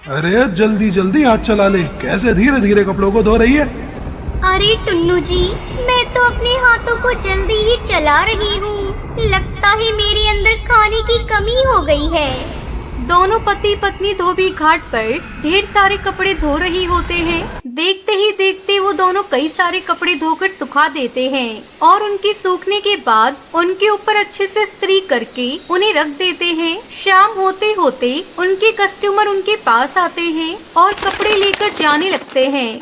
अरे जल्दी जल्दी हाथ चला ले, कैसे धीरे धीरे कपड़ों को धो रही है। अरे टुन्नू जी, मैं तो अपने हाथों को जल्दी ही चला रही हूँ। लगता है मेरे अंदर खाने की कमी हो गई है। दोनों पति पत्नी धोबी घाट पर ढेर सारे कपड़े धो रही होते हैं। देखते ही देखते वो दोनों कई सारे कपड़े धोकर सुखा देते हैं और उनके सूखने के बाद उनके ऊपर अच्छे से इस्त्री करके उन्हें रख देते हैं। शाम होते होते उनके कस्टमर उनके पास आते हैं और कपड़े लेकर जाने लगते हैं।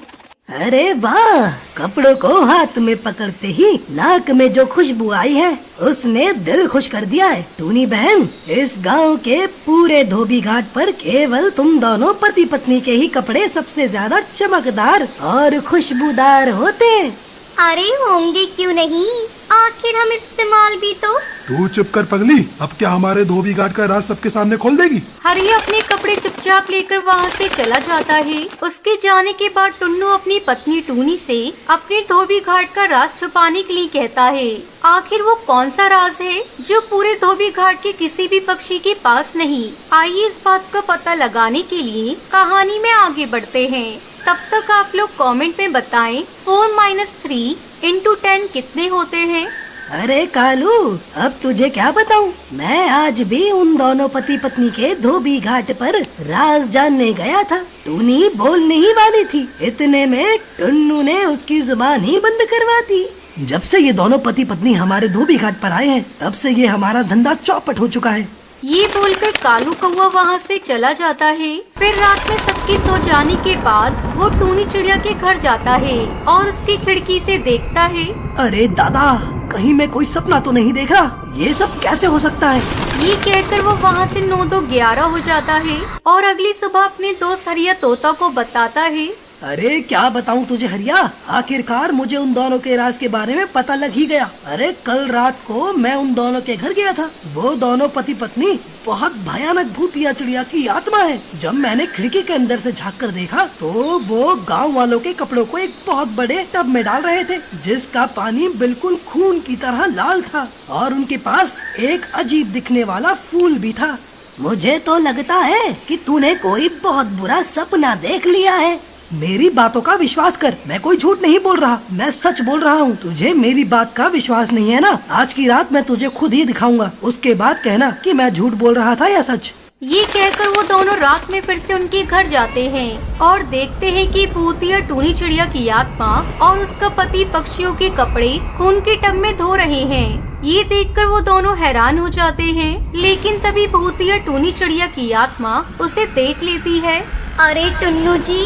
अरे वाह, कपड़ों को हाथ में पकड़ते ही नाक में जो खुशबू आई है उसने दिल खुश कर दिया है। टूनी बहन, इस गांव के पूरे धोबी घाट पर केवल तुम दोनों पति पत्नी के ही कपड़े सबसे ज्यादा चमकदार और खुशबूदार होते हैं। अरे होंगे क्यों नहीं, आखिर हम इस्तेमाल भी तो। तू चुप कर पगली, अब क्या हमारे धोबी घाट का राज सबके सामने खोल देगी। हरिया अपने कपड़े चुपचाप लेकर वहाँ से चला जाता है। उसके जाने के बाद टुन्नू अपनी पत्नी टूनी से अपने धोबी घाट का राज छुपाने के लिए कहता है। आखिर वो कौन सा राज है जो पूरे धोबी घाट के किसी भी पक्षी के पास नहीं। आइए इस बात का पता लगाने के लिए कहानी में आगे बढ़ते हैं। तब तक आप लोग कमेंट में बताएं 4 - 3 × 10 कितने होते हैं। अरे कालू, अब तुझे क्या बताऊं, मैं आज भी उन दोनों पति पत्नी के धोबी घाट पर राज जानने गया था। टूनी बोलने ही वाली थी, इतने में टुन्नू ने उसकी जुबान ही बंद करवा दी। जब से ये दोनों पति पत्नी हमारे धोबी घाट पर आए हैं, तब से ये हमारा धंधा चौपट हो चुका है। ये बोलकर कालू कौवा वहाँ से चला जाता है। फिर रात में सबके सो जाने के बाद वो टूनी चिड़िया के घर जाता है और उसकी खिड़की से देखता है। अरे दादा, कहीं मैं कोई सपना तो नहीं देख रहा, ये सब कैसे हो सकता है। ये कहकर वो वहाँ से 9-2-11 हो जाता है और अगली सुबह अपने दोस्त हरिया तोता को बताता है। अरे क्या बताऊं तुझे हरिया, आखिरकार मुझे उन दोनों के राज के बारे में पता लग ही गया। अरे कल रात को मैं उन दोनों के घर गया था। वो दोनों पति पत्नी बहुत भयानक भूतिया चिड़िया की आत्मा है। जब मैंने खिड़की के अंदर से झांक कर देखा तो वो गांव वालों के कपड़ों को एक बहुत बड़े टब में डाल रहे थे, जिसका पानी बिल्कुल खून की तरह लाल था और उनके पास एक अजीब दिखने वाला फूल भी था। मुझे तो लगता है कि तूने कोई बहुत बुरा सपना देख लिया है। मेरी बातों का विश्वास कर, मैं कोई झूठ नहीं बोल रहा, मैं सच बोल रहा हूँ। तुझे मेरी बात का विश्वास नहीं है ना, आज की रात मैं तुझे खुद ही दिखाऊंगा, उसके बाद कहना कि मैं झूठ बोल रहा था या सच। ये कहकर वो दोनों रात में फिर से उनके घर जाते हैं और देखते हैं कि भूतिया टूनी चिड़िया की आत्मा और उसका पति पक्षियों के कपड़े खून के टब में धो रहे हैं। ये देखकर वो दोनों हैरान हो जाते हैं, लेकिन तभी भूतिया टूनी चिड़िया की आत्मा उसे देख लेती है। अरे टुन्नू जी,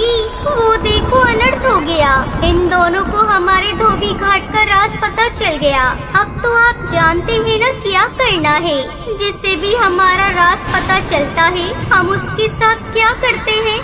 वो देखो अनर्थ हो गया। इन दोनों को हमारे धोबी घाट का राज पता चल गया। अब तो आप जानते हैं ना क्या करना है। जिससे भी हमारा राज पता चलता है, हम उसके साथ क्या करते हैं।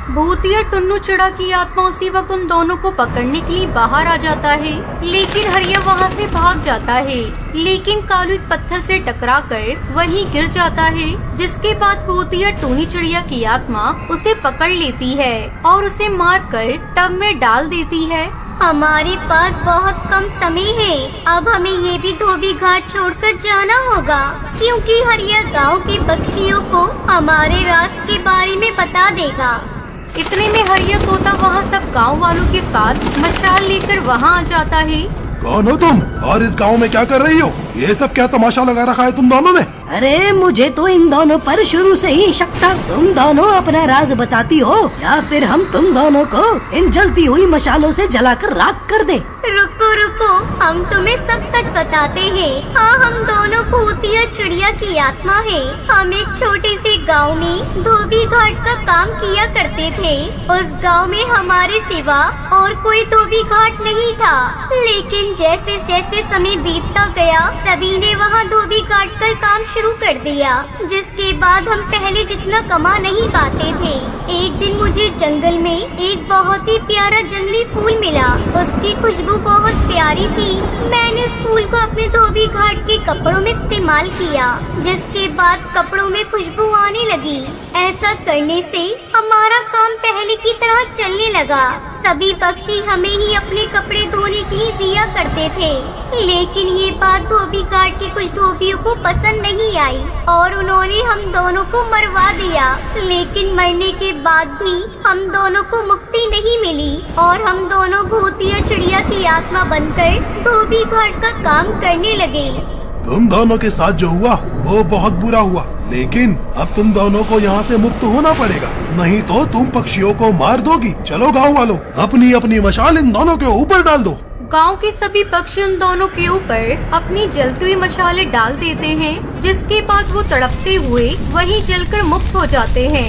भूतिया टुन्नू चिड़ा की आत्मा उसी वक्त उन दोनों को पकड़ने के लिए बाहर आ जाता है, लेकिन हरिया वहाँ से भाग जाता है। लेकिन कालू एक पत्थर से टकराकर वहीं गिर जाता है, जिसके बाद भूतिया टूनी चिड़िया की आत्मा उसे पकड़ लेती है और उसे मारकर टब में डाल देती है। हमारे पास बहुत कम समय है, अब हमें ये भी धोबी घाट छोड़कर जाना होगा, क्योंकि हरिया गांव के पक्षियों को हमारे राज के बारे में बता देगा। इतने में हरिया तोता वहाँ सब गांव वालों के साथ मशाल लेकर वहाँ आ जाता है। कौन हो तुम और इस गांव में क्या कर रही हो? ये सब क्या तमाशा लगा रखा है तुम दोनों ने? अरे मुझे तो इन दोनों पर शुरू से ही शक था। तुम दोनों अपना राज बताती हो या फिर हम तुम दोनों को इन जलती हुई मशालों से जलाकर राख कर दें? रुको रुको, हम तुम्हें सब सच बताते हैं। हाँ, हम दोनों भूतिया चिड़िया की आत्मा है। हम एक छोटे से गांव में धोबी घाट का काम किया करते थे। उस गांव में हमारे सिवा और कोई धोबी घाट नहीं था, लेकिन जैसे जैसे समय बीतता गया, सभी ने वहाँ धोबी घाट का काम शुरू कर दिया, जिसके बाद हम पहले जितना कमा नहीं पाते थे। एक दिन मुझे जंगल में एक बहुत ही प्यारा जंगली फूल मिला। उसकी खुशबू बहुत प्यारी थी। मैंने उस फूल को अपने धोबी घाट के कपड़ों में इस्तेमाल किया, जिसके बाद कपड़ों में खुशबू आने लगी। ऐसा करने से हमारा काम पहले की तरह चलने लगा। सभी पक्षी हमें ही अपने कपड़े धोने के लिए दिया करते थे। लेकिन ये बात धोबी घाट के कुछ धोबियों को पसंद नहीं आई और उन्होंने हम दोनों को मरवा दिया। लेकिन मरने के बाद भी हम दोनों को मुक्ति नहीं मिली और हम दोनों भूतिया चिड़िया की आत्मा बनकर धोबी घाट का काम करने लगे। तुम दोनों के साथ जो हुआ वो बहुत बुरा हुआ, लेकिन अब तुम दोनों को यहाँ से मुक्त होना पड़ेगा, नहीं तो तुम पक्षियों को मार दोगी। चलो गाँव वालों, अपनी अपनी मशाल इन दोनों के ऊपर डाल दो। गांव के सभी पक्षी उन दोनों के ऊपर अपनी जलती हुई मशालें डाल देते हैं, जिसके बाद वो तड़पते हुए वहीं जलकर मुक्त हो जाते हैं।